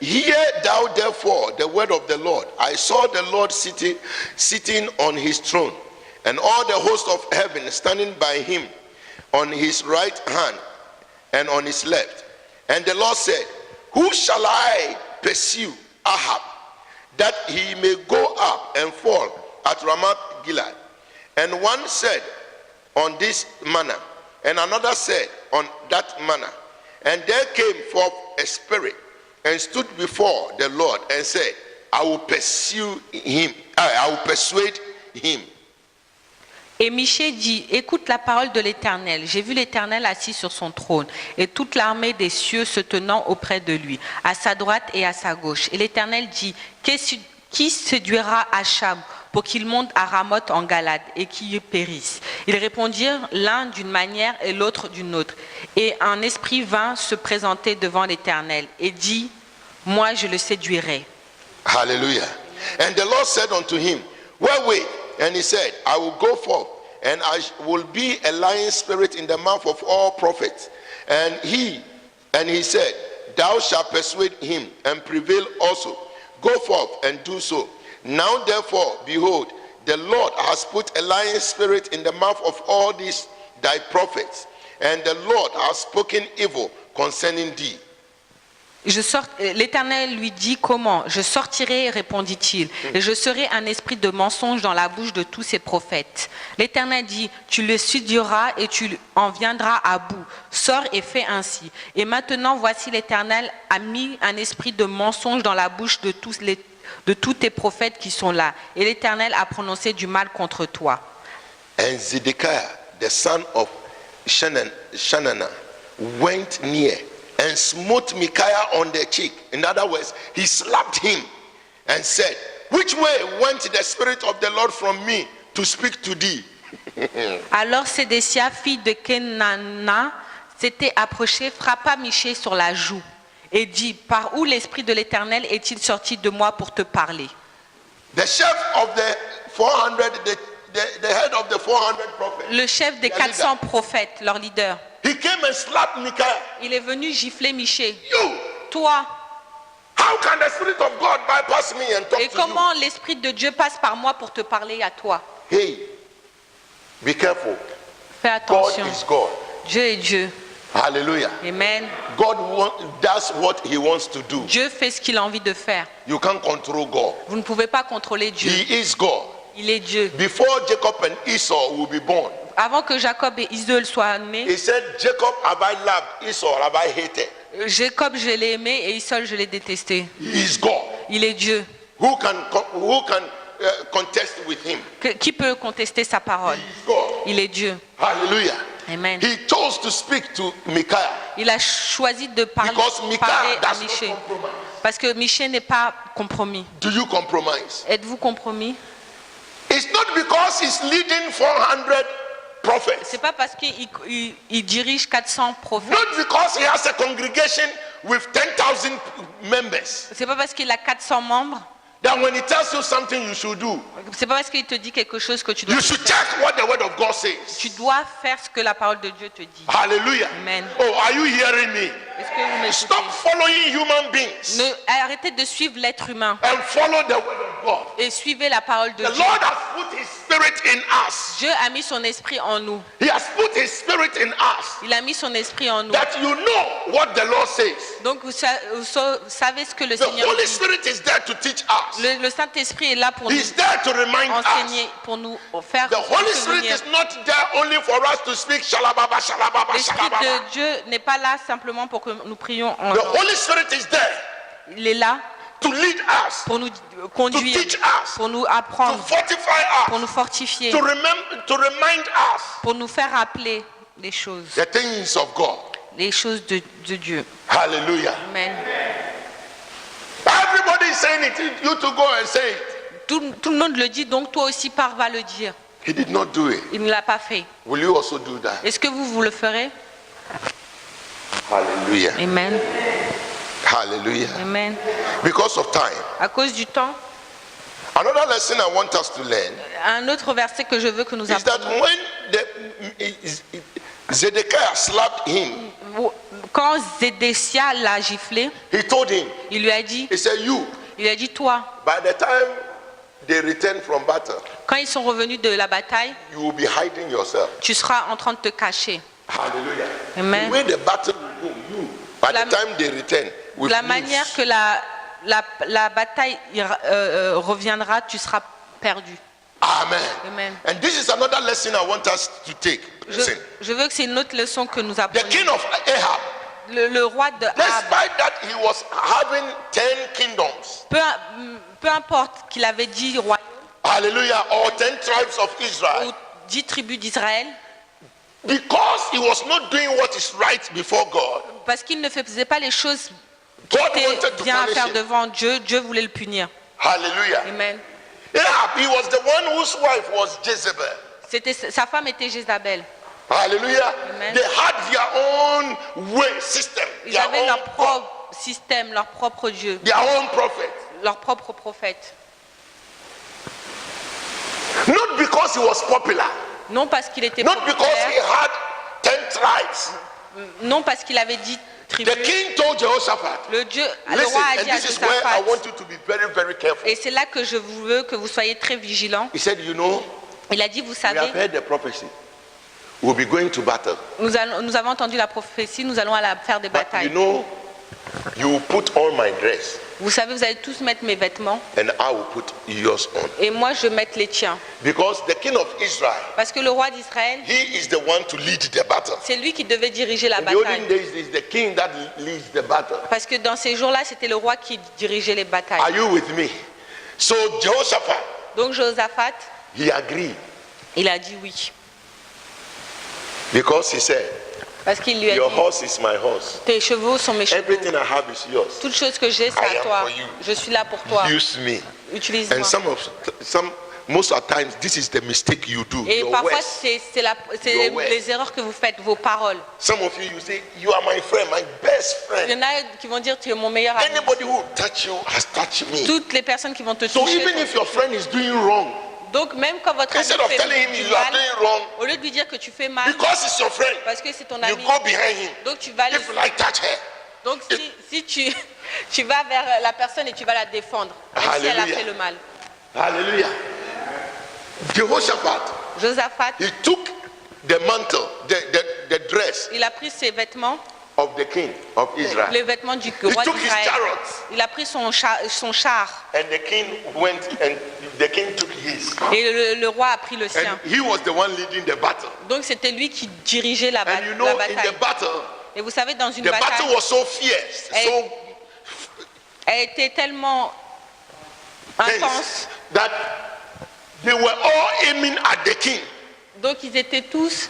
hear thou therefore the word of the Lord. I saw the Lord sitting on his throne, and all the host of heaven standing by him, on his right hand and on his left. And the Lord said, who shall I pursue Ahab, that he may go up and fall at Ramoth Gilead? And one said on this manner, and another said on that manner. And there came forth a spirit and stood before the Lord and said, I will pursue him, I will persuade him. Et Michée dit, écoute la parole de l'Éternel. J'ai vu l'Éternel assis sur son trône et toute l'armée des cieux se tenant auprès de lui, à sa droite et à sa gauche. Et l'Éternel dit, qui séduira Achab pour qu'il monte à Ramoth en Galade et qu'il y périsse? Ils répondirent l'un d'une manière et l'autre d'une autre. Et un esprit vint se présenter devant l'Éternel et dit, moi je le séduirai. Hallelujah. And the Lord said unto him, wherewith? And he said, I will go forth, and I will be a lying spirit in the mouth of all prophets. And he said, thou shalt persuade him and prevail also. Go forth and do so. Now therefore, behold, the Lord has put a lying spirit in the mouth of all these thy prophets, and the Lord has spoken evil concerning thee. L'Éternel lui dit comment? Je sortirai, répondit-il, et je serai un esprit de mensonge dans la bouche de tous ces prophètes. L'Éternel dit, tu le séduiras et tu en viendras à bout. Sors et fais ainsi. Et maintenant, voici l'Éternel a mis un esprit de mensonge dans la bouche de tous tes prophètes qui sont là. Et l'Éternel a prononcé du mal contre toi. And Zedekiah, the son of Shanana, went near and smote Micaiah on the cheek. In other words, he slapped him and said, which way went the Spirit of the Lord from me to speak to thee? Alors Sédécia, fille de Kenana, s'était approché, frappa Michée sur la joue et dit, par où l'Esprit de l'Éternel est-il sorti de moi pour te parler? The chef of the 400, the head of the 400 prophets, le chef des 400 prophètes, leur leader, he came and slapped Micaiah. il est venu gifler Michée. You, Toi, how can the Spirit of God bypass me and talk et to comment l'Esprit de Dieu passe par moi pour te parler à toi? you? Hey, be careful. Fais God attention. is God. Dieu est Dieu. Hallelujah. Amen. God does what he wants to do. Dieu fait ce qu'il a envie de faire. You can't control God. Vous ne pouvez pas contrôler Dieu. He is God. Il est Dieu. Before Jacob and Esau will be born, Avant que Jacob et Israël soient nés, he said, Jacob have I loved, Esau have I hated. Jacob je l'ai aimé et Israël je l'ai détesté. He is God. Il est Dieu. Who can contest with him? Qui peut contester sa parole? He is God. Il est Dieu. Hallelujah. Amen. He chose to speak to Micaiah Il a choisi de parler because Micaiah à does not Michée. compromise. Parce que Michée n'est pas compromis. Do you compromise? Êtes-vous compromis? It's not because he's leading 400 prophets. C'est pas parce qu'il dirige 400 prophètes. Not because he has a congregation with 10,000 members. C'est pas parce qu'il a 400 membres. That when he tells you something you should do, C'est pas parce qu'il te dit quelque chose que tu dois you should faire. check what the word of God says. Tu dois faire ce que la parole de Dieu te dit. Hallelujah. Amen. Oh, are you hearing me? Est-ce que vous m'écoutez? Stop following human beings Arrêtez de suivre l'être humain and follow the word of God. et suivez la parole de The Dieu. Lord has put his spirit in us. Dieu a mis son esprit en nous. He has put his spirit in us. Il a mis son esprit en nous. That you know what the Lord says. Donc vous savez ce que le The Seigneur Holy dit. Spirit is there to teach us. Le Saint-Esprit est là pour nous He's there to remind enseigner, us. pour nous faire The Holy se Spirit souvenir. is not there only for us to speak shalababa, shalababa, L'Esprit shalababa. de Dieu n'est pas là simplement pour que nous prions en The langue. Holy Spirit is there Il est là to lead us, pour nous conduire, to teach us, pour nous to apprendre, fortify pour us, nous fortifier, to remind us pour nous faire rappeler les choses the things of God. de Dieu. Hallelujah. Amen. Everybody is saying it. You to go and say it. Tout le monde le dit, donc toi aussi pars, va le dire. He did not do it. Il ne l'a pas fait. Will you also do that? Est-ce que vous le ferez? Hallelujah. Amen. Hallelujah. Amen. Because of time. À cause du temps, Another lesson I want us to learn un autre verset que je veux que nous is that apprenions. when Zedekiah slapped him, Quand Zédécia l'a giflé, he told him, il lui a dit, toi, by the time they return from battle, quand ils sont revenus de la bataille, you will be hiding yourself. tu seras en train de te cacher. Hallelujah. Amen. The way the battle will go, you, by the time they return, De will la lose. manière que la bataille reviendra, tu seras perdu. Amen. Amen. And this is another lesson I want us to take. Listen. Je veux que c'est une autre leçon que nous The apprenions. king of Ahab, Le roi de Ahab, despite that he was having 10 kingdoms, peu importe qu'il avait 10 royaumes hallelujah, or 10 tribes of ou Israel, 10 tribus d'Israël, because he was not doing what is right before God, parce qu'il ne faisait pas les choses qui God étaient wanted to bien à punish faire him. devant Dieu, Dieu voulait le punir. Hallelujah. Amen. Ahab, he was the one whose wife was Jezebel. Sa femme était Jézabel. Hallelujah. Amen. They had their own way, system, Ils their avaient own leur propre système, leur propre Dieu, their own prophet. leur propre prophète. Not because he was popular, Non parce qu'il était not because he populaire, had 10 tribes. non parce qu'il avait 10 tribus. The king told Jehoshaphat, Le listen, roi a and dit à this is where I Josaphat, want you to be very, very careful. et c'est là que je veux que vous soyez très vigilants. He said, you know, Il a dit, vous we have savez, heard the prophecy. We'll be going to battle. nous avons entendu la prophétie, nous allons aller faire des But you batailles. know, you will put on my dress Vous savez, vous allez tous mettre mes vêtements, and I will put yours on. et moi je vais mettre les tiens. Because the king of Israel, Parce que le roi d'Israël, he is the one to lead the battle. c'est lui qui devait diriger la In the olden bataille. days, it's the king that leads the battle. Parce que dans ces jours-là, c'était le roi qui dirigeait les Are batailles. you with me? So Jehoshaphat, Donc Josaphat, he agreed il a dit oui. because he said, Parce qu'il lui a your dit, horse is my horse. tes chevaux sont mes chevaux. Everything I have is yours. Toute chose que j'ai, c'est I à am toi. for you. Je suis là pour toi. Use me. Utilise-moi. And most of the times, this is the mistake you do. Et Your parfois, words. c'est Your words. les erreurs que vous faites, vos paroles. Some of you, you say, you are my friend, my best Il y friend. en a qui vont dire, tu es mon meilleur ami. Anybody who touch you has touched me. Toutes les personnes qui vont te So toucher. even if your friend is doing wrong, Donc même quand votre ami instead of fait telling him du you are mal, doing wrong, au lieu de lui dire que tu fais mal, because it's your friend, parce que c'est ton you ami, go behind him. donc tu vas If you like touch her, donc si tu vas vers la personne et tu vas la défendre, même si elle a Hallelujah. fait le mal. hallelujah. Jehoshaphat, Josaphat, he took the mantle, the dress il a pris ses vêtements, of the king of Israel. les vêtements du He roi took his d'Israël. chariots, Il a pris son char and the king went and the king took his. et le roi a pris le sien. And he was the one leading the battle. Donc c'était lui qui dirigeait la And you know, in bataille. the battle, Et vous savez, dans une the battle bataille, was so fierce, Eh, so elle était tellement tense, intense. that they were all aiming at the king. Donc ils étaient tous,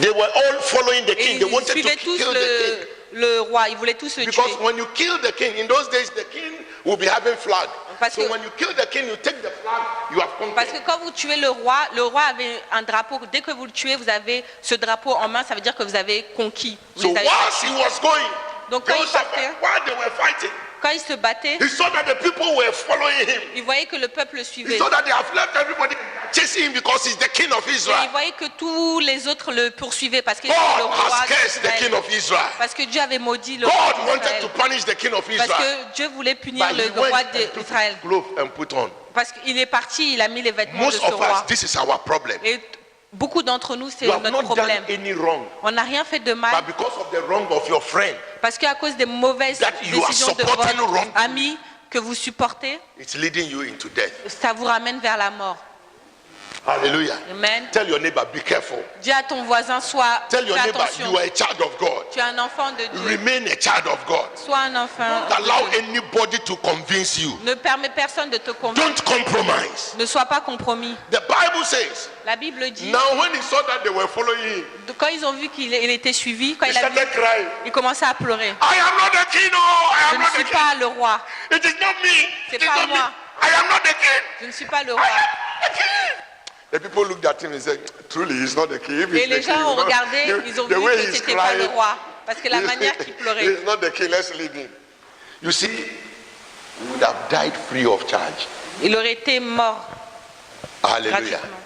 They were all following the et king. They ils wanted to suivaient tous kill the king. le roi. Ils voulaient tous le tuer. Because when you kill the king, in those days, the king will be having flag. Parce So que- when you kill the king, you take the flag, you have Parce que conquered. quand vous tuez le roi avait un drapeau. Dès que vous le tuez, vous avez ce drapeau en main. Ça veut dire que vous avez conquis. Vous So les avez whilst he battus. was going, Donc quand il Jehoshaphat, partait, while they were fighting, quand il se battait, he saw that the people were following him. il voyait que le peuple le He suivait. saw that they have left everybody chasing him because he's the king of Et il Israel. voyait que tous les autres le poursuivaient parce que c'était le God roi has cursed the king d'Israël. of Israel. Parce que Dieu avait maudit le roi God wanted to d'Israël. punish the king of Parce Israel. que Dieu voulait punir But le he roi went and took d'Israël. his glove and put on. Parce qu'il est parti, il a mis les vêtements de Most ce of us, roi. this is our problem. Et beaucoup d'entre nous, c'est You have notre not done problème. any wrong, On n'a rien fait de but mal, because of the wrong of your friend, parce qu'à cause des mauvaises that you are décisions de supporting votre wrong. ami que vous supportez, it's leading you into death. ça vous ramène vers la mort. Hallelujah. Amen. Tell your neighbor, be careful. Dis à ton voisin, Tell your fais neighbor, attention. you are a child of God. Tu es un enfant de Dieu. Remain a child of God. Sois un enfant Don't allow de Dieu. anybody to convince you. Ne permets personne de te convaincre. Don't compromise. Ne sois pas compromis. The Bible says, La Bible dit, now when he saw that they were following him, quand ils ont vu qu'il était suivi, quand he il a vu, started crying. il commençait à pleurer. I am not the king, oh, I Je am ne not the suis king. pas le roi. It is not me. C'est It is pas not me. moi. I am not the king. Je ne suis pas le I roi. am the king. The people looked at him and said, truly, he's not the king. If he's Et les the king, gens ont you know, regardé, ils ont the vu way que he's c'était pas le crying, roi. Parce que la manière qu'il pleurait. he's not the king. Let's leave him. You see, he would have died free of charge. Il aurait été mort Hallelujah. gratuitement.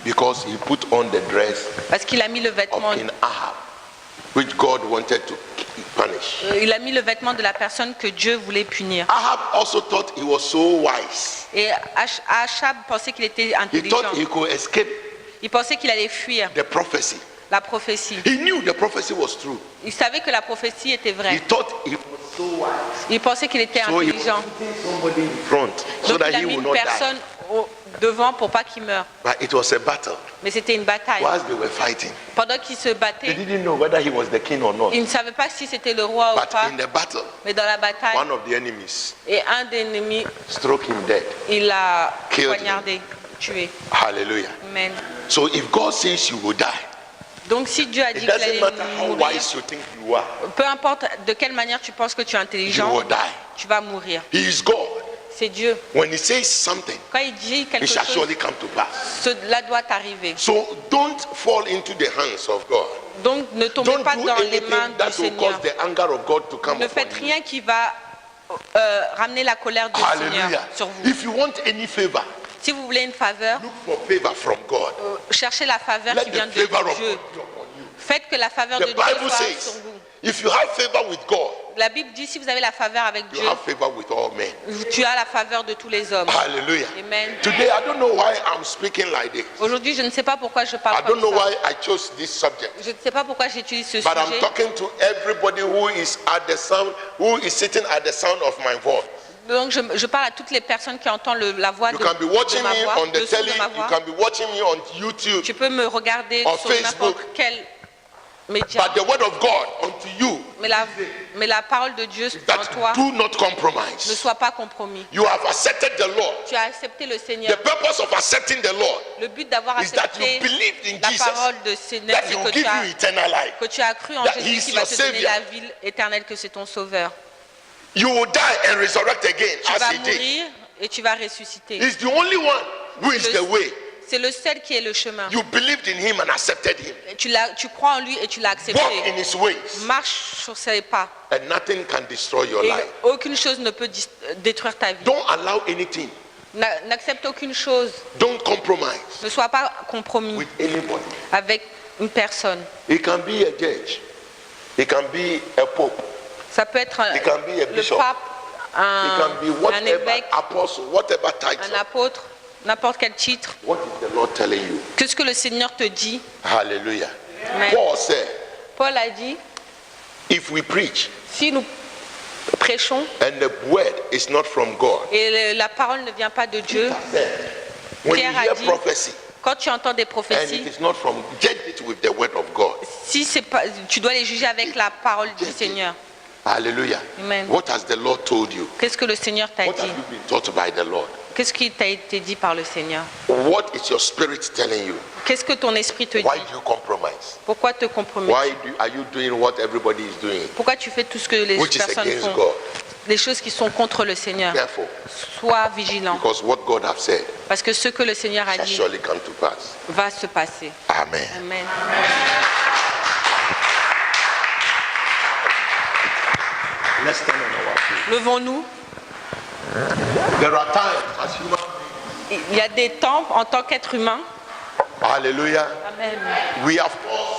Because he put on the dress Parce qu'il a mis le vêtement. of King Ahab, which God wanted to punish. Il a mis le vêtement de la personne que Dieu voulait punir. Ahab also thought he was so wise. Et Achab pensait qu'il était He intelligent. thought he could escape Il pensait qu'il allait fuir the prophecy. la prophétie. He knew the prophecy was true. Il savait que la prophétie était He vraie. thought he was so wise. Il pensait qu'il était So he was intelligent. putting somebody in front so Donc that il a he mis would une not die. personne devant pour pas qu'il meure. But it was a battle. Mais c'était une bataille. Whilst they were fighting, Pendant qu'ils se they battaient, didn't know whether he was the king or not. ils ne savaient pas si c'était le roi ou But pas. in the battle, Mais dans la bataille, one of the enemies et un des ennemis, struck him dead. il l'a Killed him. poignardé, tué. Hallelujah. Amen. So if God says you will die, Donc si Dieu a dit it qu'il doesn't allait matter how mourir, wise you think you are, peu importe de quelle manière tu penses que tu es you intelligent, will die. tu vas mourir. He is God. C'est Dieu. When he says something, Quand il dit quelque it shall chose, surely come to pass. cela doit arriver. So don't fall into the hands of God. Donc ne tombez Don't pas do dans les anything mains du that will Seigneur. cause the anger of God to come Ne upon faites you. rien qui va ramener la colère du Hallelujah. Seigneur sur vous. If you want any favor, Si vous voulez une faveur, look for favor from God. cherchez la faveur Let qui the vient de favor of Dieu. God be upon you. Faites que la faveur The de Dieu Bible soit says, sur vous. if you have favor with God, La Bible dit, si vous avez la faveur avec you Dieu, have favor with all men. tu as la faveur de tous les hommes. Hallelujah. Amen. Today, I don't know why I'm speaking like this. Aujourd'hui, je ne sais pas pourquoi je I parle don't know comme ça. why I chose this subject. Je ne sais pas pourquoi j'utilise ce But I'm sujet. talking to everybody who is at the sound, who is sitting at the sound of my voice. Donc je parle à toutes les personnes qui entendent la voix You de, can be watching de ma me voix, on the le son telly, de ma you voix. can be watching me on YouTube. Tu peux me regarder Or sur Facebook. n'importe quel média. But the word of God unto you Mais la parole de Dieu en that toi do not ne compromise. soit pas compromis. You have accepted the Lord. Tu as accepté le The Seigneur. purpose of accepting the Lord Le but d'avoir is that you accepté believed in la Jesus, parole de Seigneur, that c'est he will give you eternal life. que tu as cru en that he Jésus is qui va your te donner savior. la vie éternelle, que c'est ton sauveur. You will die and resurrect again Tu as vas he did. mourir et tu vas ressusciter. He's the only one who is the way. C'est le seul qui est le chemin. You believed in him and accepted him. Tu crois en lui et tu l'as Walk in accepté. his ways, Marche sur ses pas. and nothing can destroy your Et life. aucune chose ne peut détruire ta vie. Don't allow anything. N'accepte aucune chose. Don't compromise Ne sois pas compromis with anybody. avec une personne. It can be a judge. It can be a pope. Ça peut être It can be a le bishop. pape, It can be un whatever évêque, apostle, whatever title. un apôtre, n'importe quel titre. What is the Lord telling you? Qu'est-ce que le Seigneur te dit? Hallelujah. Amen. Paul said, Paul a dit, if we preach si nous prêchons and the word is not from God, et la parole ne vient pas de Dieu, when you Pierre a hear dit, prophecy quand tu entends des and prophéties, it is not from, judge it with the word of God. si c'est pas, tu dois les juger avec la parole du Seigneur. Hallelujah. Amen. What has the Lord told you? Qu'est-ce que le Seigneur t'a What have dit? you been taught by the Lord? Qu'est-ce qui t'a été dit par le Seigneur? What is your spirit telling you? Qu'est-ce que ton esprit te dit? Why do you compromise? Pourquoi te compromettre? Are you doing what everybody is doing? Pourquoi tu fais tout ce que les Which is personnes against font? God. Les choses qui sont contre le Seigneur. Careful. Sois vigilant. Because what God has said Parce que ce que le Seigneur a shall dit surely come to pass. va se passer. Amen. Amen. Let's stand on our feet. Levons-nous. There are times as human. Il y a des temps en tant qu'être humain. Hallelujah. Amen. We have false